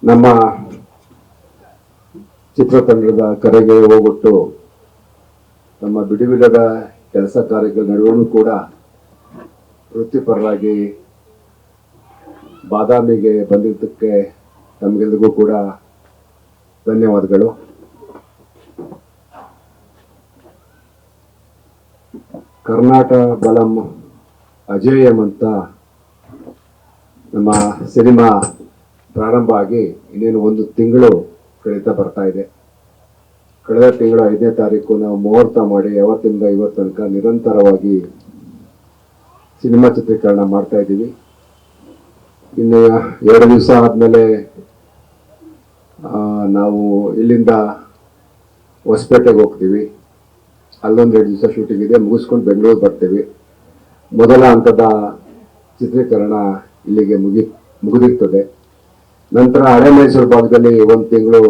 ನಮ್ಮ ಚಿತ್ರತಂಡದ ಕರೆಗೆ ಹೋಗ್ಬಿಟ್ಟು ನಮ್ಮ ಬಿಡುವಿಲ್ಲದ ಕೆಲಸ ಕಾರ್ಯಗಳ ನಡುವೆಯೂ ಕೂಡ ವೃತ್ತಿಪರರಾಗಿ ಬಾದಾಮಿಗೆ ಬಂದಿದ್ದಕ್ಕೆ ತಮಗೆಲ್ಲರಿಗೂ ಕೂಡ ಧನ್ಯವಾದಗಳು. ಕರ್ನಾಟಕ ಬಲಂ ಅಜೇಯಂ ಅಂತ ನಮ್ಮ ಸಿನಿಮಾ ಪ್ರಾರಂಭ ಆಗಿ ಇನ್ನೇನು ಒಂದು ತಿಂಗಳು ಕಳೀತಾ ಬರ್ತಾ ಇದೆ. ಕಳೆದ ತಿಂಗಳು 5ನೇ ತಾರೀಕು ನಾವು ಮುಹೂರ್ತ ಮಾಡಿ ಯಾವತ್ತಿಂದ ಇವತ್ತು ತನಕ ನಿರಂತರವಾಗಿ ಸಿನಿಮಾ ಚಿತ್ರೀಕರಣ ಮಾಡ್ತಾ ಇದ್ದೀವಿ. ಇನ್ನು 2 ದಿವಸ ಆದಮೇಲೆ ನಾವು ಇಲ್ಲಿಂದ ಹೊಸಪೇಟೆಗೆ ಹೋಗ್ತೀವಿ. ಅಲ್ಲೊಂದು 2 ದಿವಸ ಶೂಟಿಂಗ್ ಇದೆ, ಮುಗಿಸ್ಕೊಂಡು ಬೆಂಗಳೂರು ಬರ್ತೀವಿ. ಮೊದಲ ಹಂತದ ಚಿತ್ರೀಕರಣ ಇಲ್ಲಿಗೆ ಮುಗಿದಿರ್ತದೆ. ನಂತರ ಹಳೆ ಮೈಸೂರು ಭಾಗದಲ್ಲಿ 1 ತಿಂಗಳು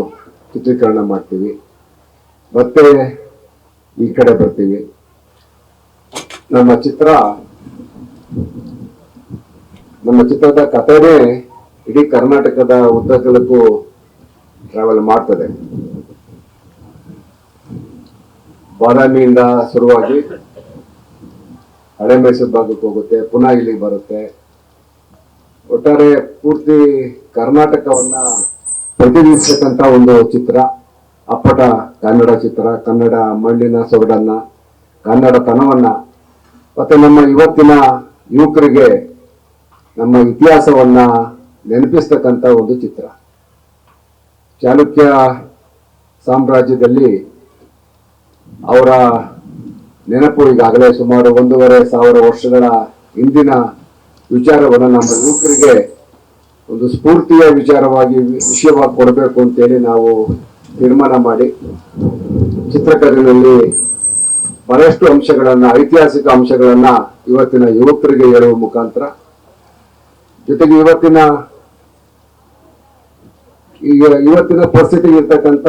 ಚಿತ್ರೀಕರಣ ಮಾಡ್ತೀವಿ. ಮತ್ತೆ ಈ ಕಡೆ ಬರ್ತೀವಿ. ನಮ್ಮ ಚಿತ್ರದ ಕಥೆನೇ ಇಡೀ ಕರ್ನಾಟಕದ ಉದ್ದಗಲಕ್ಕೂ ಟ್ರಾವೆಲ್ ಮಾಡ್ತದೆ. ಬಾದಾಮಿಯಿಂದ ಶುರುವಾಗಿ ಹಳೆ ಮೈಸೂರು ಭಾಗಕ್ಕೆ ಹೋಗುತ್ತೆ, ಪುನಃ ಇಲ್ಲಿಗೆ ಬರುತ್ತೆ. ಒಟ್ಟಾರೆ ಪೂರ್ತಿ ಕರ್ನಾಟಕವನ್ನ ಪ್ರತಿನಿಧಿಸತಕ್ಕಂತ ಒಂದು ಚಿತ್ರ, ಅಪ್ಪಟ ಕನ್ನಡ ಚಿತ್ರ. ಕನ್ನಡ ಮಣ್ಣಿನ ಸೊಗಡನ್ನ, ಕನ್ನಡತನವನ್ನ, ಮತ್ತೆ ನಮ್ಮ ಇವತ್ತಿನ ಯುವಕರಿಗೆ ನಮ್ಮ ಇತಿಹಾಸವನ್ನ ನೆನಪಿಸ್ತಕ್ಕಂಥ ಒಂದು ಚಿತ್ರ. ಚಾಲುಕ್ಯ ಸಾಮ್ರಾಜ್ಯದಲ್ಲಿ ಅವರ ನೆನಪು ಈಗಾಗಲೇ ಸುಮಾರು 1,500 ವರ್ಷಗಳ ಹಿಂದಿನ ವಿಚಾರವನ್ನು ನಮ್ಮ ಯುವಕರಿಗೆ ಒಂದು ಸ್ಫೂರ್ತಿಯ ವಿಷಯವಾಗಿ ಕೊಡಬೇಕು ಅಂತೇಳಿ ನಾವು ತೀರ್ಮಾನ ಮಾಡಿ ಚಿತ್ರಕಥೆಯಲ್ಲಿ ಬಹಳಷ್ಟು ಅಂಶಗಳನ್ನ, ಐತಿಹಾಸಿಕ ಅಂಶಗಳನ್ನ ಇವತ್ತಿನ ಯುವಕರಿಗೆ ಹೇಳುವ ಮುಖಾಂತರ, ಜೊತೆಗೆ ಇವತ್ತಿನ ಪರಿಸ್ಥಿತಿಗೆ ಇರ್ತಕ್ಕಂಥ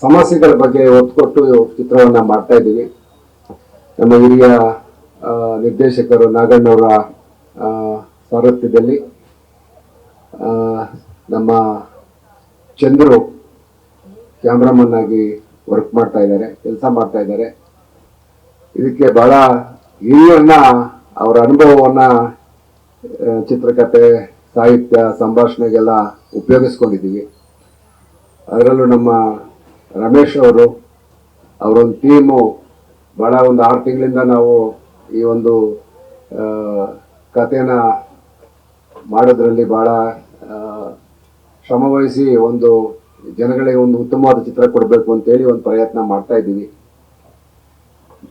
ಸಮಸ್ಯೆಗಳ ಬಗ್ಗೆ ಒತ್ತು ಕೊಟ್ಟು ಚಿತ್ರವನ್ನ ಮಾಡ್ತಾ ಇದ್ದೀವಿ. ನಮ್ಮ ಹಿರಿಯ ನಿರ್ದೇಶಕರು ನಾಗಣ್ಣವರ ಸಾರಥ್ಯದಲ್ಲಿ ನಮ್ಮ ಚಂದ್ರು ಕ್ಯಾಮ್ರಾಮನ್ ಆಗಿ ಕೆಲಸ ಮಾಡ್ತಾ ಇದ್ದಾರೆ. ಇದಕ್ಕೆ ಬಹಳ ಹಿರಿಯರನ್ನ, ಅವರ ಅನುಭವವನ್ನ ಚಿತ್ರಕಥೆ, ಸಾಹಿತ್ಯ, ಸಂಭಾಷಣೆಗೆಲ್ಲ ಉಪಯೋಗಿಸ್ಕೊಂಡಿದ್ದೀವಿ. ಅದರಲ್ಲೂ ನಮ್ಮ ರಮೇಶ್ ಅವರೊಂದು ಟೀಮು ಬಹಳ ಒಂದು 6 ತಿಂಗಳಿಂದ ನಾವು ಈ ಒಂದು ಕಥೆನ ಮಾಡೋದ್ರಲ್ಲಿ ಬಹಳ ಶ್ರಮವಹಿಸಿ ಒಂದು ಜನಗಳಿಗೆ ಒಂದು ಉತ್ತಮವಾದ ಚಿತ್ರ ಕೊಡಬೇಕು ಅಂತೇಳಿ ಒಂದು ಪ್ರಯತ್ನ ಮಾಡ್ತಾ ಇದ್ದೀವಿ.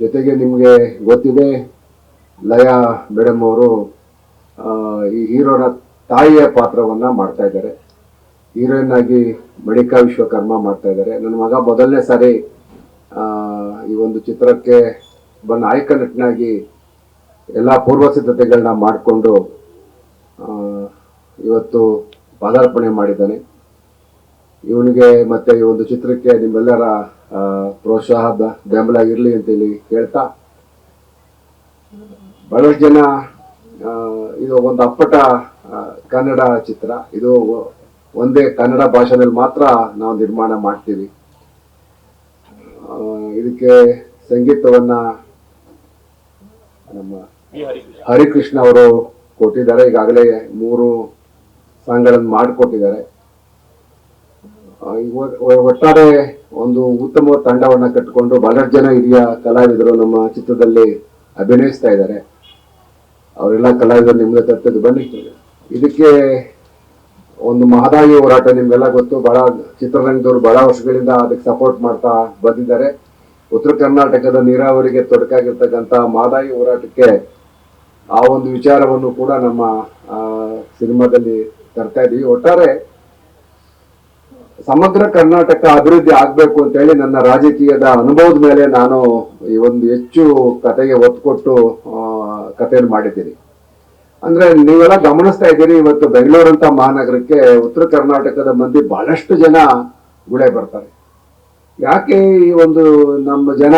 ಜೊತೆಗೆ ನಿಮಗೆ ಗೊತ್ತಿದೆ, ಲಯಾ ಮೇಡಮ್ ಅವರು ಈ ಹೀರೋನ ತಾಯಿಯ ಪಾತ್ರವನ್ನ ಮಾಡ್ತಾ ಇದ್ದಾರೆ. ಹೀರೋಯಿನ್ ಆಗಿ ಮಣಿಕಾ ವಿಶ್ವಕರ್ಮ ಮಾಡ್ತಾ ಇದ್ದಾರೆ. ನನ್ನ ಮಗ ಮೊದಲನೇ ಸಾರಿ ಈ ಒಂದು ಚಿತ್ರಕ್ಕೆ ನಾಯಕ ನಟನಾಗಿ ಎಲ್ಲ ಪೂರ್ವ ಸಿದ್ಧತೆಗಳನ್ನ ಮಾಡಿಕೊಂಡು ಇವತ್ತು ಪಾದಾರ್ಪಣೆ ಮಾಡಿದ್ದಾನೆ. ಇವನಿಗೆ ಮತ್ತೆ ಈ ಒಂದು ಚಿತ್ರಕ್ಕೆ ನಿಮ್ಮೆಲ್ಲರ ಪ್ರೋತ್ಸಾಹ ಬೆಂಬಲ ಇರಲಿ ಅಂತೇಳಿ ಹೇಳ್ತಾ, ಬಹಳಷ್ಟು ಜನ ಇದು ಒಂದು ಅಪ್ಪಟ ಕನ್ನಡ ಚಿತ್ರ, ಇದು ಒಂದೇ ಕನ್ನಡ ಭಾಷೆಯಲ್ಲಿ ಮಾತ್ರ ನಾವು ನಿರ್ಮಾಣ ಮಾಡ್ತೀವಿ. ಇದಕ್ಕೆ ಸಂಗೀತವನ್ನ ನಮ್ಮ ಹರಿಕೃಷ್ಣ ಅವರು ಕೊಟ್ಟಿದ್ದಾರೆ. ಈಗಾಗಲೇ 3 ಸಾಂಗ್ಗಳನ್ನು ಮಾಡಿಕೊಟ್ಟಿದ್ದಾರೆ. ಒಟ್ಟಾರೆ ಒಂದು ಉತ್ತಮ ತಂಡವನ್ನ ಕಟ್ಟಿಕೊಂಡು ಬಹಳಷ್ಟು ಜನ ಹಿರಿಯ ಕಲಾವಿದರು ನಮ್ಮ ಚಿತ್ರದಲ್ಲಿ ಅಭಿನಯಿಸ್ತಾ ಇದ್ದಾರೆ. ಅವರೆಲ್ಲ ಕಲಾವಿದರು ನಿಮ್ಗೆ ತರ್ತದ್ದು ಬನ್ನಿ. ಇದಕ್ಕೆ ಒಂದು ಮಹದಾಯಿ ಹೋರಾಟ ನಿಮ್ಗೆಲ್ಲ ಗೊತ್ತು. ಬಹಳ ಚಿತ್ರರಂಗದವರು ಬಹಳ ವರ್ಷಗಳಿಂದ ಅದಕ್ಕೆ ಸಪೋರ್ಟ್ ಮಾಡ್ತಾ ಬಂದಿದ್ದಾರೆ. ಉತ್ತರ ಕರ್ನಾಟಕದ ನೀರಾವರಿಗೆ ತೊಡಕಾಗಿರ್ತಕ್ಕಂಥ ಮಹದಾಯಿ ಹೋರಾಟಕ್ಕೆ ಆ ಒಂದು ವಿಚಾರವನ್ನು ಕೂಡ ನಮ್ಮ ಸಿನಿಮಾದಲ್ಲಿ ತರ್ತಾ ಇದೀವಿ. ಒಟ್ಟಾರೆ ಸಮಗ್ರ ಕರ್ನಾಟಕ ಅಭಿವೃದ್ಧಿ ಆಗ್ಬೇಕು ಅಂತ ಹೇಳಿ ನನ್ನ ರಾಜಕೀಯದ ಅನುಭವದ ಮೇಲೆ ನಾನು ಈ ಒಂದು ಹೆಚ್ಚು ಕಥೆಗೆ ಒತ್ತು ಕೊಟ್ಟು ಕಥೆಯನ್ನು ಮಾಡಿದ್ದೀನಿ. ಅಂದ್ರೆ ನೀವೆಲ್ಲ ಗಮನಿಸ್ತಾ ಇದ್ದೀರಿ, ಇವತ್ತು ಬೆಂಗಳೂರಂತ ಮಹಾನಗರಕ್ಕೆ ಉತ್ತರ ಕರ್ನಾಟಕದ ಮಂದಿ ಬಹಳಷ್ಟು ಜನ ಗುಳೆ ಬರ್ತಾರೆ. ಯಾಕೆ ಈ ಒಂದು ನಮ್ಮ ಜನ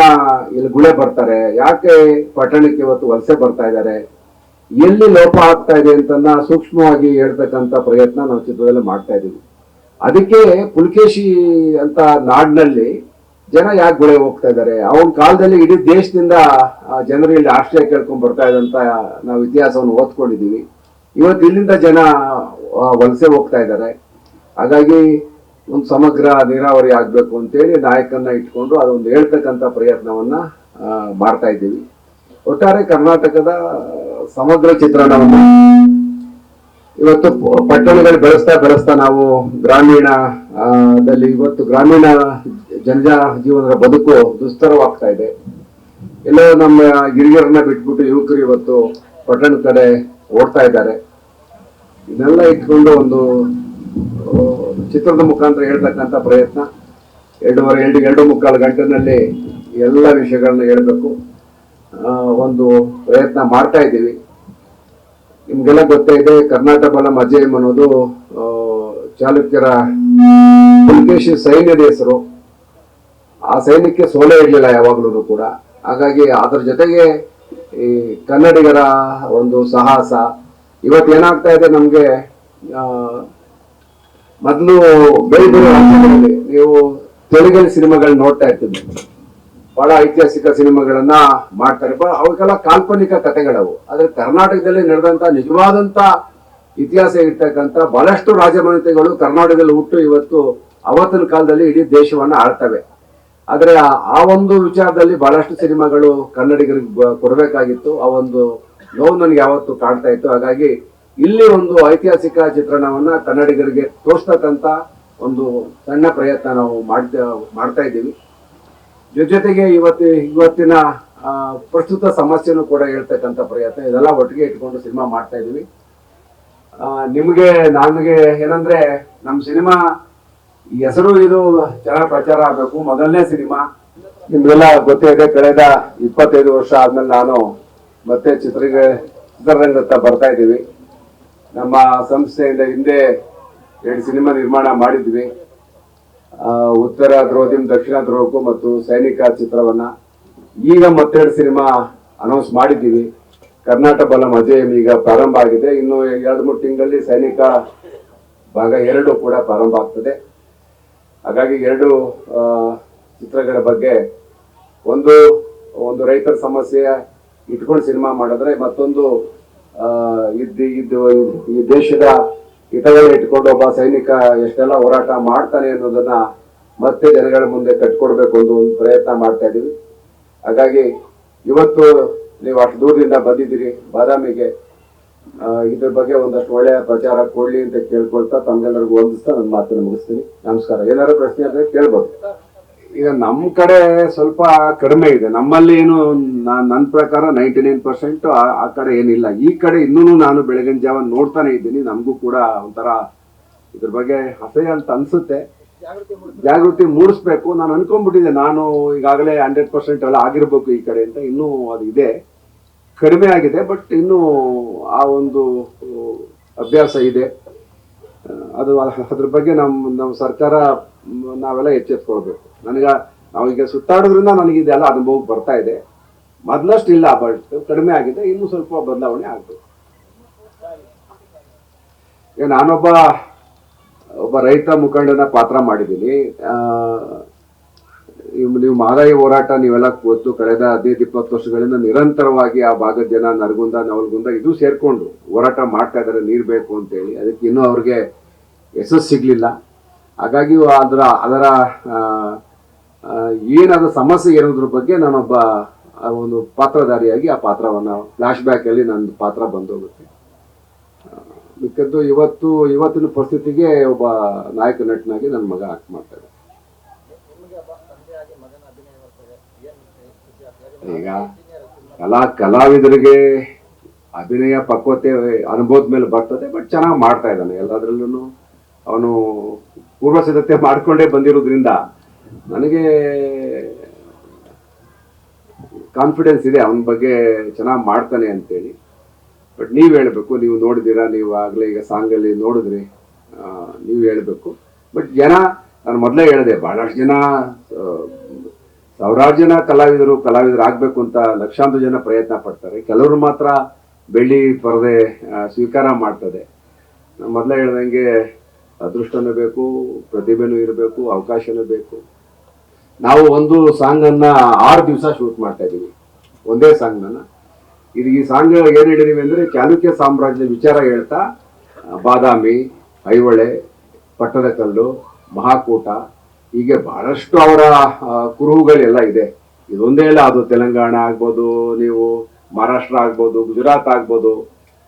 ಇಲ್ಲಿ ಗುಳೆ ಬರ್ತಾರೆ, ಯಾಕೆ ಪಟ್ಟಣಕ್ಕೆ ಇವತ್ತು ವಲಸೆ ಬರ್ತಾ ಇದ್ದಾರೆ, ಎಲ್ಲಿ ಲೋಪ ಆಗ್ತಾ ಇದೆ ಅಂತನ್ನ ಸೂಕ್ಷ್ಮವಾಗಿ ಹೇಳ್ತಕ್ಕಂಥ ಪ್ರಯತ್ನ ನಾವು ಚಿತ್ರದಲ್ಲಿ ಮಾಡ್ತಾ ಇದ್ದೀವಿ. ಅದಕ್ಕೆ ಪುಲಕೇಶಿ ಅಂತ ನಾಡಿನಲ್ಲಿ ಜನ ಯಾಕೆ ಗುಳೆ ಹೋಗ್ತಾ ಇದ್ದಾರೆ. ಅವನ ಕಾಲದಲ್ಲಿ ಇಡೀ ದೇಶದಿಂದ ಜನರು ಇಲ್ಲಿ ಆಶ್ರಯ ಕೇಳ್ಕೊಂಡ್ ಬರ್ತಾ ಇದ್ದಂತ ನಾವು ಇತಿಹಾಸವನ್ನು ಓದ್ಕೊಂಡಿದೀವಿ. ಇವತ್ತು ಇಲ್ಲಿಂದ ಜನ ವಲಸೆ ಹೋಗ್ತಾ ಇದ್ದಾರೆ. ಹಾಗಾಗಿ ಒಂದು ಸಮಗ್ರ ನೀರಾವರಿ ಆಗ್ಬೇಕು ಅಂತೇಳಿ ನಾಯಕನ್ನ ಇಟ್ಕೊಂಡು ಅದೊಂದು ಹೇಳ್ತಕ್ಕಂಥ ಪ್ರಯತ್ನವನ್ನ ಮಾಡ್ತಾ ಇದ್ದೀವಿ. ಒಟ್ಟಾರೆ ಕರ್ನಾಟಕದ ಸಮಗ್ರ ಚಿತ್ರಣವನ್ನು ಇವತ್ತು ಪಟ್ಟಣಗಳು ಬೆಳೆಸ್ತಾ ನಾವು ಗ್ರಾಮೀಣದಲ್ಲಿ ಇವತ್ತು ಗ್ರಾಮೀಣ ಜನಜೀವನದ ಬದುಕು ದುಸ್ತರವಾಗ್ತಾ ಇದೆ. ಎಲ್ಲೋ ನಮ್ಮ ಹಿರಿಯರನ್ನ ಬಿಟ್ಬಿಟ್ಟು ಯುವಕರು ಇವತ್ತು ಪಟ್ಟಣದ ಕಡೆ ಓಡ್ತಾ ಇದ್ದಾರೆ. ಇದನ್ನೆಲ್ಲ ಇಟ್ಕೊಂಡು ಒಂದು ಚಿತ್ರದ ಮುಖಾಂತರ ಹೇಳ್ತಕ್ಕಂಥ ಪ್ರಯತ್ನ 2.5 ಗಂಟೆನಲ್ಲಿ ಎಲ್ಲ ವಿಷಯಗಳನ್ನ ಹೇಳ್ಬೇಕು ಒಂದು ಪ್ರಯತ್ನ ಮಾಡ್ತಾ ಇದ್ದೀವಿ. ನಿಮ್ಗೆಲ್ಲ ಗೊತ್ತೇ ಇದೆ, ಕರ್ನಾಟಕ ಬಲ ಮಜೇಮ್ ಅನ್ನೋದು ಚಾಲುಕ್ಯರ ಪುಲಕೇಶಿ ಸೈನ್ಯದ ಹೆಸರು. ಆ ಸೈನ್ಯಕ್ಕೆ ಸೋಲೆ ಇರಲಿಲ್ಲ ಯಾವಾಗ್ಲೂ ಕೂಡ. ಹಾಗಾಗಿ ಅದ್ರ ಜೊತೆಗೆ ಈ ಕನ್ನಡಿಗರ ಒಂದು ಸಾಹಸ ಇವತ್ತೇನಾಗ್ತಾ ಇದೆ, ನಮ್ಗೆ ಮೊದಲು ಬೇರೆ ಬೇರೆ ರಾಜ್ಯಗಳಲ್ಲಿ ನೀವು ತೆಲುಗಲ್ಲಿ ಸಿನಿಮಾಗಳನ್ನ ನೋಡ್ತಾ ಇರ್ತೀವಿ, ಬಹಳ ಐತಿಹಾಸಿಕ ಸಿನಿಮಾಗಳನ್ನ ಮಾಡ್ತಾರೆ. ಅವಕ್ಕೆಲ್ಲ ಕಾಲ್ಪನಿಕ ಕಥೆಗಳವು. ಆದ್ರೆ ಕರ್ನಾಟಕದಲ್ಲಿ ನಡೆದಂತ ನಿಜವಾದಂತ ಇತಿಹಾಸ ಇರ್ತಕ್ಕಂಥ ಬಹಳಷ್ಟು ರಾಜಮನೆತಗಳು ಕರ್ನಾಟಕದಲ್ಲಿ ಹುಟ್ಟು ಇವತ್ತು ಅವತ್ತಿನ ಕಾಲದಲ್ಲಿ ಇಡೀ ದೇಶವನ್ನ ಆಳ್ತವೆ. ಆದ್ರೆ ಆ ಒಂದು ವಿಚಾರದಲ್ಲಿ ಬಹಳಷ್ಟು ಸಿನಿಮಾಗಳು ಕನ್ನಡಿಗರಿಗೆ ಕೊಡಬೇಕಾಗಿತ್ತು. ಆ ಒಂದು ನೋವು ನನಗೆ ಯಾವತ್ತು ಕಾಡ್ತಾ ಇತ್ತು. ಹಾಗಾಗಿ ಇಲ್ಲಿ ಒಂದು ಐತಿಹಾಸಿಕ ಚಿತ್ರಣವನ್ನ ಕನ್ನಡಿಗರಿಗೆ ತೋರಿಸ್ತಕ್ಕಂಥ ಒಂದು ಸಣ್ಣ ಪ್ರಯತ್ನ ನಾವು ಮಾಡ್ತಾ ಇದ್ದೀವಿ. ಜೊತೆಗೆ ಇವತ್ತಿನ ಪ್ರಸ್ತುತ ಸಮಸ್ಯೆನೂ ಕೂಡ ಹೇಳ್ತಕ್ಕಂಥ ಪ್ರಯತ್ನ, ಇದೆಲ್ಲ ಒಟ್ಟಿಗೆ ಇಟ್ಕೊಂಡು ಸಿನಿಮಾ ಮಾಡ್ತಾ ಇದೀವಿ. ನನಗೆ ಏನಂದ್ರೆ ನಮ್ಮ ಸಿನಿಮಾ ಹೆಸರು ಇದು ಚೆನ್ನಾಗಿ ಪ್ರಚಾರ ಆಗ್ಬೇಕು. ಮೊದಲನೇ ಸಿನಿಮಾ ನಿಮ್ಗೆಲ್ಲ ಗೊತ್ತೇ ಇದೆ. ಕಳೆದ 25 ವರ್ಷ ಆದ್ಮೇಲೆ ನಾನು ಮತ್ತೆ ಚಿತ್ರರಂಗತ್ತ ಬರ್ತಾ ಇದ್ದೀವಿ. ನಮ್ಮ ಸಂಸ್ಥೆಯಿಂದ ಹಿಂದೆ 2 ಸಿನಿಮಾ ನಿರ್ಮಾಣ ಮಾಡಿದ್ವಿ. ಉತ್ತರ ಧ್ರುವದಿಂದ ದಕ್ಷಿಣ ಧ್ರುವಕ್ಕೂ ಮತ್ತು ಸೈನಿಕ ಚಿತ್ರವನ್ನ. ಈಗ ಮತ್ತೆರಡು ಸಿನಿಮಾ ಅನೌನ್ಸ್ ಮಾಡಿದ್ದೀವಿ. ಕರ್ನಾಟಕ ಬಲ ಮಜೇಮ್ ಈಗ ಪ್ರಾರಂಭ ಆಗಿದೆ. ಇನ್ನು 2-3 ತಿಂಗಳಲ್ಲಿ ಸೈನಿಕ ಭಾಗ 2 ಕೂಡ ಪ್ರಾರಂಭ ಆಗ್ತದೆ. ಹಾಗಾಗಿ 2 ಚಿತ್ರಗಳ ಬಗ್ಗೆ ಒಂದು ರೈತರ ಸಮಸ್ಯೆ ಇಟ್ಕೊಂಡು ಸಿನಿಮಾ ಮಾಡಿದ್ರೆ, ಮತ್ತೊಂದು ಈ ದೇಶದ ಹಿತವನ್ನು ಇಟ್ಕೊಂಡು ಒಬ್ಬ ಸೈನಿಕ ಎಷ್ಟೆಲ್ಲ ಹೋರಾಟ ಮಾಡ್ತಾನೆ ಅನ್ನೋದನ್ನ ಮತ್ತೆ ಜನಗಳ ಮುಂದೆ ಕಟ್ಕೊಡ್ಬೇಕು ಒಂದು ಪ್ರಯತ್ನ ಮಾಡ್ತಾ ಇದೀವಿ. ಹಾಗಾಗಿ ಇವತ್ತು ನೀವು ಅಷ್ಟು ದೂರದಿಂದ ಬಂದಿದ್ದೀರಿ ಬಾದಾಮಿಗೆ, ಇದ್ರ ಬಗ್ಗೆ ಒಂದಷ್ಟು ಒಳ್ಳೆಯ ಪ್ರಚಾರ ಕೊಡ್ಲಿ ಅಂತ ಕೇಳ್ಕೊಳ್ತಾ ತಮ್ಗೆಲ್ಲರಿಗೂ ವಂದಿಸ್ತಾ ನನ್ನ ಮಾತನ್ನು ಮುಗಿಸ್ತೀನಿ. ನಮಸ್ಕಾರ. ಏನಾದ್ರು ಪ್ರಶ್ನೆ ಆದ್ರೆ ಕೇಳ್ಬೋದು. ಈಗ ನಮ್ಮ ಕಡೆ ಸ್ವಲ್ಪ ಕಡಿಮೆ ಇದೆ. ನಮ್ಮಲ್ಲಿ ಏನು ನನ್ನ ಪ್ರಕಾರ 99% ಆ ಕಡೆ ಏನಿಲ್ಲ. ಈ ಕಡೆ ಇನ್ನೂ ನಾನು ಬೆಳಗಿನ ಜಾವ ನೋಡ್ತಾನೆ ಇದ್ದೀನಿ. ನಮಗೂ ಕೂಡ ಒಂಥರ ಇದ್ರ ಬಗ್ಗೆ ಅಸಹ್ಯ ಅಂತ ಅನ್ಸುತ್ತೆ. ಜಾಗೃತಿ ಮೂಡಿಸ್ಬೇಕು. ನಾನು ಅನ್ಕೊಂಡ್ಬಿಟ್ಟಿದ್ದೆ ನಾನು ಈಗಾಗಲೇ 100% ಎಲ್ಲ ಆಗಿರ್ಬೇಕು ಈ ಕಡೆ ಅಂತ. ಇನ್ನೂ ಅದು ಇದೆ, ಕಡಿಮೆ ಆಗಿದೆ. ಬಟ್ ಇನ್ನೂ ಆ ಒಂದು ಅಭ್ಯಾಸ ಇದೆ. ಅದು ಅದ್ರ ಬಗ್ಗೆ ನಮ್ಮ ಸರ್ಕಾರ ನಾವೆಲ್ಲ ಎಚ್ಚೆತ್ಕೊಳ್ಬೇಕು. ನಾವೀಗ ಸುತ್ತಾಡೋದ್ರಿಂದ ನನಗೆ ಇದೆಲ್ಲ ಅನುಭವ ಬರ್ತಾ ಇದೆ. ಮೊದಲಷ್ಟು ಇಲ್ಲ, ಬಟ್ ಕಡಿಮೆ ಆಗಿದೆ. ಇನ್ನೂ ಸ್ವಲ್ಪ ಬದಲಾವಣೆ ಆಗ್ಬೇಕು. ಈಗ ನಾನೊಬ್ಬ ರೈತ ಮುಖಂಡನ ಪಾತ್ರ ಮಾಡಿದ್ದೀನಿ. ನೀವು ಮಹದಾಯಿ ಹೋರಾಟ ನೀವೆಲ್ಲ ಗೊತ್ತು. ಕಳೆದ 15-20 ವರ್ಷಗಳಿಂದ ನಿರಂತರವಾಗಿ ಆ ಭಾಗದ ಜನ ನರಗುಂದ, ನವಲಗುಂದ ಇದು ಸೇರ್ಕೊಂಡು ಹೋರಾಟ ಮಾಡ್ತಾ ಇದ್ದಾರೆ ನೀರು ಬೇಕು ಅಂತೇಳಿ. ಅದಕ್ಕೆ ಇನ್ನೂ ಅವ್ರಿಗೆ ಯಶಸ್ಸು ಸಿಗ್ಲಿಲ್ಲ. ಹಾಗಾಗಿ ಅದರ ಏನಾದ ಸಮಸ್ಯೆ ಇರೋದ್ರ ಬಗ್ಗೆ ನಾನೊಬ್ಬ ಒಂದು ಪಾತ್ರಧಾರಿಯಾಗಿ ಆ ಪಾತ್ರವನ್ನ ಫ್ಲಾಶ್ ಬ್ಯಾಕ್ ಅಲ್ಲಿ ನನ್ನ ಪಾತ್ರ ಬಂದೋಗುತ್ತೆ. ಮಿಕ್ಕದ್ದು ಇವತ್ತಿನ ಪರಿಸ್ಥಿತಿಗೆ ಒಬ್ಬ ನಾಯಕ ನಟನಾಗಿ ನನ್ನ ಮಗ ಆಕ್ಟ್ ಮಾಡ್ತಾರೆ. ಈಗ ಕಲಾವಿದರಿಗೆ ಅಭಿನಯ ಪಕ್ವತೆ ಅನುಭವದ ಮೇಲೆ ಬರ್ತದೆ. ಬಟ್ ಚೆನ್ನಾಗಿ ಮಾಡ್ತಾ ಇದ್ದಾನೆ. ಎಲ್ಲದ್ರಲ್ಲೂ ಅವನು ಪೂರ್ವ ಸಿದ್ಧತೆ ಮಾಡ್ಕೊಂಡೇ ಬಂದಿರೋದ್ರಿಂದ ನನಗೆ ಕಾನ್ಫಿಡೆನ್ಸ್ ಇದೆ ಅವನ ಬಗ್ಗೆ ಚೆನ್ನಾಗಿ ಮಾಡ್ತಾನೆ ಅಂತೇಳಿ. ಬಟ್ ನೀವು ಹೇಳ್ಬೇಕು, ನೀವು ನೋಡಿದ್ದೀರಾ, ನೀವು ಆಗಲೇ ಈಗ ಸಾಂಗಲ್ಲಿ ನೋಡಿದ್ರಿ, ನೀವು ಹೇಳ್ಬೇಕು. ಬಟ್ ನಾನು ಮೊದಲೇ ಹೇಳಿದೆ, ಬಹಳಷ್ಟು ಜನ ಸಾವಿರಾರು ಜನ ಕಲಾವಿದರಾಗಬೇಕು ಅಂತ ಲಕ್ಷಾಂತರ ಜನ ಪ್ರಯತ್ನ ಪಡ್ತಾರೆ. ಕೆಲವರು ಮಾತ್ರ ಬೆಳ್ಳಿ ಪರದೆ ಸ್ವೀಕಾರ ಮಾಡ್ತದೆ. ನಾನು ಮೊದಲೇ ಹೇಳ್ದಂಗೆ ಅದೃಷ್ಟನೂ ಬೇಕು, ಪ್ರತಿಭೆನೂ ಇರಬೇಕು, ಅವಕಾಶನೂ ಬೇಕು. ನಾವು ಒಂದು ಸಾಂಗನ್ನು 6 ದಿವಸ ಶೂಟ್ ಮಾಡ್ತಾ ಇದ್ದೀವಿ, ಒಂದೇ ಸಾಂಗ್ನ. ಈ ಸಾಂಗ್ ಏನು ಹೇಳಿದೀವಿ ಅಂದರೆ, ಚಾಲುಕ್ಯ ಸಾಮ್ರಾಜ್ಯದ ವಿಚಾರ ಹೇಳ್ತಾ ಬಾದಾಮಿ, ಐಹೊಳೆ, ಪಟ್ಟದಕಲ್ಲು, ಮಹಾಕೂಟ, ಹೀಗೆ ಬಹಳಷ್ಟು ಅವರ ಕುರುಹುಗಳೆಲ್ಲ ಇದೆ. ಇದೊಂದೇ ಇಲ್ಲ, ಅದು ತೆಲಂಗಾಣ ಆಗ್ಬೋದು, ನೀವು ಮಹಾರಾಷ್ಟ್ರ ಆಗ್ಬೋದು, ಗುಜರಾತ್ ಆಗ್ಬೋದು.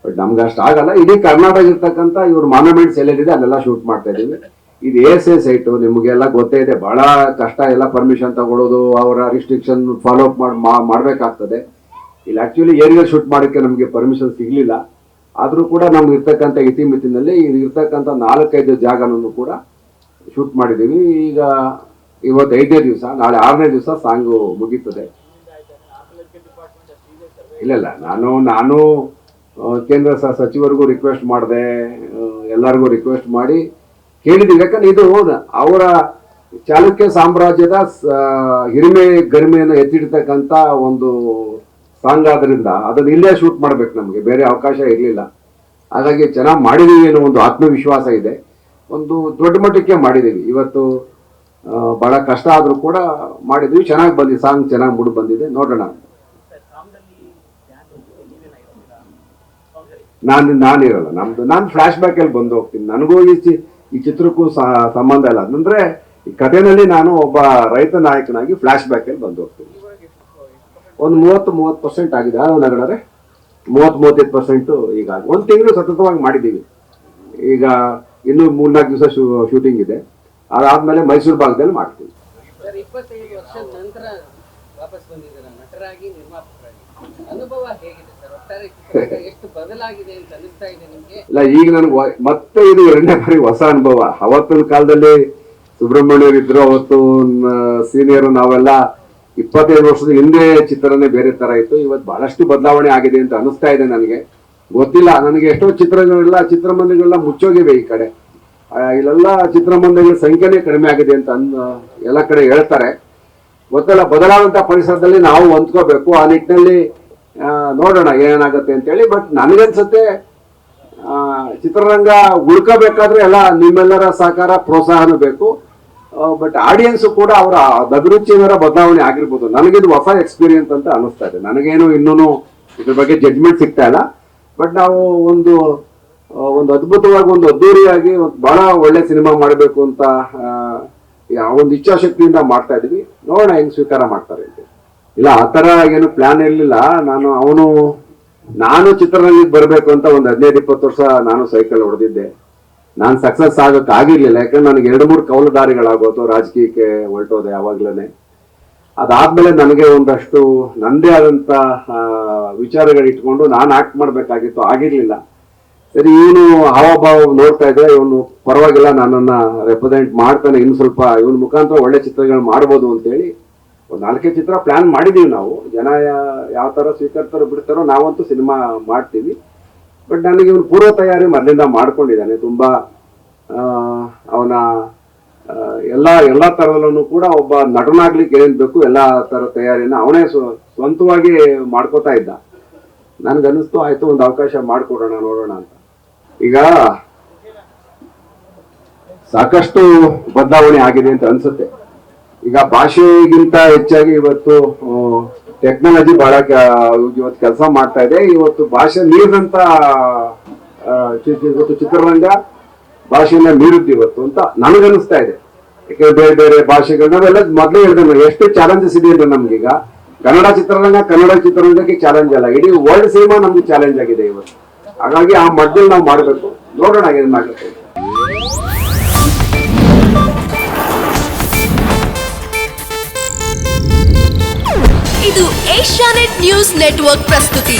ಬಟ್ ನಮ್ಗೆ ಅಷ್ಟು ಆಗಲ್ಲ. ಇಡೀ ಕರ್ನಾಟಕ ಇರ್ತಕ್ಕಂಥ ಇವ್ರ ಮಾನ್ಯುಮೆಂಟ್ಸ್ ಎಲ್ಲೆಲ್ಲಿದೆ ಅಲ್ಲೆಲ್ಲ ಶೂಟ್ ಮಾಡ್ತಾ ಇದ್ದೀವಿ. ಇದು ASA ಸೈಟು, ನಿಮಗೆಲ್ಲ ಗೊತ್ತೇ ಇದೆ, ಬಹಳ ಕಷ್ಟ. ಎಲ್ಲ ಪರ್ಮಿಷನ್ ತಗೊಳ್ಳೋದು, ಅವರ ರಿಸ್ಟ್ರಿಕ್ಷನ್ ಫಾಲೋ ಅಪ್ ಮಾಡಬೇಕಾಗ್ತದೆ. ಇಲ್ಲಿ ಆ್ಯಕ್ಚುಲಿ ಏರಿಯಾ ಶೂಟ್ ಮಾಡೋಕ್ಕೆ ನಮಗೆ ಪರ್ಮಿಷನ್ ಸಿಗಲಿಲ್ಲ. ಆದರೂ ಕೂಡ ನಮ್ಗೆ ಇರ್ತಕ್ಕಂಥ ಇತಿಮಿತಿನಲ್ಲಿ ಇರ್ತಕ್ಕಂಥ 4-5 ಜಾಗನೂ ಕೂಡ ಶೂಟ್ ಮಾಡಿದ್ದೀವಿ. ಈಗ ಇವತ್ತು 5ನೇ ದಿವಸ, ನಾಳೆ 6ನೇ ದಿವಸ ಸಾಂಗು ಮುಗೀತದೆ. ಇಲ್ಲ, ನಾನು ಕೇಂದ್ರ ಸಚಿವರಿಗೂ ರಿಕ್ವೆಸ್ಟ್ ಮಾಡಿದೆ, ಎಲ್ಲರಿಗೂ ರಿಕ್ವೆಸ್ಟ್ ಮಾಡಿ ಕೇಳಿದ್ದೀವಿ. ಯಾಕಂದ್ರೆ ಇದು ಅವರ ಚಾಲುಕ್ಯ ಸಾಮ್ರಾಜ್ಯದ ಹಿರಿಮೆ ಗರಿಮೆಯನ್ನು ಎತ್ತಿಡ್ತಕ್ಕಂಥ ಒಂದು ಸಾಂಗ್ ಆದ್ರಿಂದ ಅದನ್ನು ಇಲ್ಲೇ ಶೂಟ್ ಮಾಡ್ಬೇಕು, ನಮಗೆ ಬೇರೆ ಅವಕಾಶ ಇರಲಿಲ್ಲ. ಹಾಗಾಗಿ ಚೆನ್ನಾಗಿ ಮಾಡಿದೀವಿ ಅನ್ನೋ ಒಂದು ಆತ್ಮವಿಶ್ವಾಸ ಇದೆ. ಒಂದು ದೊಡ್ಡ ಮಟ್ಟಕ್ಕೆ ಮಾಡಿದ್ದೀವಿ. ಇವತ್ತು ಬಹಳ ಕಷ್ಟ ಆದರೂ ಕೂಡ ಮಾಡಿದ್ವಿ, ಚೆನ್ನಾಗಿ ಬಂದಿದೆ, ಸಾಂಗ್ ಚೆನ್ನಾಗಿ ಮೂಡಿ ಬಂದಿದೆ. ನೋಡೋಣ. ನಾನಿರಲ್ಲ, ನಾನು ಫ್ಲಾಶ್ ಬ್ಯಾಕಲ್ಲಿ ಬಂದು ಹೋಗ್ತೀನಿ. ನನಗೂ ಈ ಚಿತ್ರಕ್ಕೂ ಸಂಬಂಧ ಇಲ್ಲ. ಅಂದರೆ ಈ ಕಥೆನಲ್ಲಿ ನಾನು ಒಬ್ಬ ರೈತ ನಾಯಕನಾಗಿ ಫ್ಲಾಶ್ ಬ್ಯಾಕಲ್ಲಿ ಬಂದು ಹೋಗ್ತೀನಿ. ಒಂದು 30% ಆಗಿದೆ ನಗರರೆ, 30-35% ಈಗ ಒಂದು ತಿಂಗಳು ಸತತವಾಗಿ ಮಾಡಿದ್ದೀವಿ. ಈಗ ಇನ್ನೂ 3-4 ದಿವಸ ಶೂಟಿಂಗ್ ಇದೆ. ಅದಾದ್ಮೇಲೆ ಮೈಸೂರು ಭಾಗದಲ್ಲಿ ಮಾಡ್ತೀವಿ. 25 ವರ್ಷದ ನಂತರ ವಾಪಸ್ ಬಂದಿದ್ದೀರಾ ನಟರಾಗಿ, ನಿರ್ಮಾಪಕರಾಗಿ. ಅನುಭವ ಹೇಗಿದೆ ಸರ್? ಒಟ್ಟಾರೆ ಎಷ್ಟು ಬದಲಾಗಿದೆ ಅಂತ ಅನಿಸ್ತಾ ಇದೆ ನಿಮಗೆ? ಇಲ್ಲ, ಈಗ ನನಗೆ ಮತ್ತೆ ಇದು 2ನೇ ಬಾರಿ ಹೊಸ ಅನುಭವ. ಅವತ್ತಿನ ಕಾಲದಲ್ಲಿ ಸುಬ್ರಹ್ಮಣ್ಯರು ಇದ್ರು, ಅವತ್ತು ಸೀನಿಯರ್, ನಾವೆಲ್ಲ 25 ವರ್ಷದ ಹಿಂದೆ ಚಿತ್ರನೇ ಬೇರೆ ತರ ಇತ್ತು. ಇವತ್ತು ಬಹಳಷ್ಟು ಬದಲಾವಣೆ ಆಗಿದೆ ಅಂತ ಅನಿಸ್ತಾ ಇದೆ ನನಗೆ. ಗೊತ್ತಿಲ್ಲ, ನನಗೆ ಎಷ್ಟೋ ಚಿತ್ರಮಂದಿರಗಳೆಲ್ಲ ಮುಚ್ಚೋಗಿವೆ ಈ ಕಡೆ. ಇಲ್ಲೆಲ್ಲ ಚಿತ್ರಮಂದಿರಗಳ ಸಂಖ್ಯೆನೇ ಕಡಿಮೆ ಆಗಿದೆ ಅಂತ ಎಲ್ಲ ಕಡೆ ಹೇಳ್ತಾರೆ. ಗೊತ್ತಿಲ್ಲ, ಬದಲಾದಂಥ ಪರಿಸರದಲ್ಲಿ ನಾವು ಹೊಂದ್ಕೋಬೇಕು. ಆ ನಿಟ್ಟಿನಲ್ಲಿ ನೋಡೋಣ ಏನಾಗುತ್ತೆ ಅಂತೇಳಿ. ಬಟ್ ನನಗನ್ಸುತ್ತೆ ಚಿತ್ರರಂಗ ಉಳ್ಕೋಬೇಕಾದ್ರೆ ಎಲ್ಲ ನಿಮ್ಮೆಲ್ಲರ ಸಹಕಾರ, ಪ್ರೋತ್ಸಾಹನೂ ಬೇಕು. ಬಟ್ ಆಡಿಯನ್ಸ್ ಕೂಡ ಅವರ ಅಭಿರುಚಿಯರ ಬದಲಾವಣೆ ಆಗಿರ್ಬೋದು. ನನಗಿದು ಹೊಸ ಎಕ್ಸ್ಪೀರಿಯನ್ಸ್ ಅಂತ ಅನಿಸ್ತಾ ಇದೆ. ನನಗೇನು ಇನ್ನೂ ಇದ್ರ ಬಗ್ಗೆ ಜಡ್ಜ್ಮೆಂಟ್ ಸಿಗ್ತಾ ಇಲ್ಲ. ಬಟ್ ನಾವು ಒಂದು ಅದ್ಭುತವಾಗಿ, ಒಂದು ಅದ್ದೂರಿಯಾಗಿ, ಬಹಳ ಒಳ್ಳೆ ಸಿನಿಮಾ ಮಾಡಬೇಕು ಅಂತ ಒಂದು ಇಚ್ಛಾಶಕ್ತಿಯಿಂದ ಮಾಡ್ತಾ ಇದೀವಿ. ನೋಡೋಣ ಹೆಂಗ್ ಸ್ವೀಕಾರ ಮಾಡ್ತಾರೆ ಅಂತ. ಇಲ್ಲ, ಆ ಥರ ಏನು ಪ್ಲಾನ್ ಇರಲಿಲ್ಲ. ನಾನು ಚಿತ್ರರಂಗಕ್ಕೆ ಬರಬೇಕು ಅಂತ ಒಂದು 15-20 ವರ್ಷ ನಾನು ಸೈಕಲ್ ಹೊಡೆದಿದ್ದೆ. ನಾನು ಸಕ್ಸಸ್ ಆಗೋಕ್ಕೆ ಆಗಿರ್ಲಿಲ್ಲ. ಯಾಕಂದ್ರೆ ನನಗೆ 2-3 ಕೌಲು ದಾರಿಗಳಾಗೋತು, ರಾಜಕೀಯಕ್ಕೆ ಹೊರಟೋದೆ ಯಾವಾಗ್ಲೇ. ಅದಾದ್ಮೇಲೆ ನನಗೆ ಒಂದಷ್ಟು ನಂದೇ ಆದಂಥ ವಿಚಾರಗಳು ಇಟ್ಕೊಂಡು ನಾನು ಆಕ್ಟ್ ಮಾಡಬೇಕಾಗಿತ್ತು, ಆಗಿರ್ಲಿಲ್ಲ. ಸರಿ, ಇವನು ಹಾವಭಾವ ನೋಡ್ತಾ ಇದ್ರೆ ಇವನು ಪರವಾಗಿಲ್ಲ, ನನ್ನನ್ನು ರೆಪ್ರೆಸೆಂಟ್ ಮಾಡ್ತಾನೆ, ಇನ್ನು ಸ್ವಲ್ಪ ಇವನ ಮುಖಾಂತರ ಒಳ್ಳೆ ಚಿತ್ರಗಳು ಮಾಡ್ಬೋದು ಅಂತೇಳಿ ಒಂದು 4 ಚಿತ್ರ ಪ್ಲಾನ್ ಮಾಡಿದೀವಿ ನಾವು. ಜನ ಯಾವ ಥರ ಸ್ವೀಕರಿಸ್ತಾರೋ ಬಿಡ್ತಾರೋ, ನಾವಂತೂ ಸಿನಿಮಾ ಮಾಡ್ತೀವಿ. ಬಟ್ ನನಗೆ ಇವನು ಪೂರ್ವ ತಯಾರಿ ಮೊದಲಿಂದ ಮಾಡ್ಕೊಂಡಿದ್ದಾನೆ. ತುಂಬ ಅವನ ಎಲ್ಲ ಥರದಲ್ಲೂ ಕೂಡ ಒಬ್ಬ ನಟನಾಗ್ಲಿಕ್ಕೆ ಏನೇನು ಬೇಕು ಎಲ್ಲ ಥರ ತಯಾರಿನ ಅವನೇ ಸ್ವಂತವಾಗಿ ಮಾಡ್ಕೋತಾ ಇದ್ದ. ನನಗನ್ನಿಸ್ತು, ಆಯ್ತು ಒಂದು ಅವಕಾಶ ಮಾಡಿಕೊಡೋಣ, ನೋಡೋಣ ಅಂತ. ಈಗ ಸಾಕಷ್ಟು ಬದಲಾವಣೆ ಆಗಿದೆ ಅಂತ ಅನ್ಸುತ್ತೆ. ಈಗ ಭಾಷೆಗಿಂತ ಹೆಚ್ಚಾಗಿ ಇವತ್ತು ಟೆಕ್ನಾಲಜಿ ಬಹಳ ಇವತ್ತು ಕೆಲಸ ಮಾಡ್ತಾ ಇದೆ. ಇವತ್ತು ಭಾಷೆ ಮೀರಿದಂತ ಇವತ್ತು ಚಿತ್ರರಂಗ ಭಾಷೆಯನ್ನ ಮೀರಿದ್ದು ಇವತ್ತು ಅಂತ ನನಗನ್ನಿಸ್ತಾ ಇದೆ. ಯಾಕಂದ್ರೆ ಬೇರೆ ಬೇರೆ ಭಾಷೆಗಳು ನಾವೆಲ್ಲ ಮೊದಲೇ ಹೇಳಿದ್ರೆ ಎಷ್ಟು ಚಾಲೆಂಜಸ್ ಇದೆ ಅಂದ್ರೆ ನಮ್ಗೀಗ ಕನ್ನಡ ಚಿತ್ರರಂಗಕ್ಕೆ ಚಾಲೆಂಜ್ ಅಲ್ಲ, ಇಡೀ ವರ್ಲ್ಡ್ ಸಿನಿಮಾ ನಮ್ಗೆ ಚಾಲೆಂಜ್ ಆಗಿದೆ ಇವತ್ತು. ಹಾಗಾಗಿ ಆ ಮಧ್ಯದಲ್ಲಿ ನಾವು ಮಾಡಬೇಕು, ನೋಡೋಣ ಏನಾಗುತ್ತೆ. ಇದು ಏಷ್ಯಾನೆಟ್ ನ್ಯೂಸ್ ನೆಟ್ವರ್ಕ್ ಪ್ರಸ್ತುತಿ.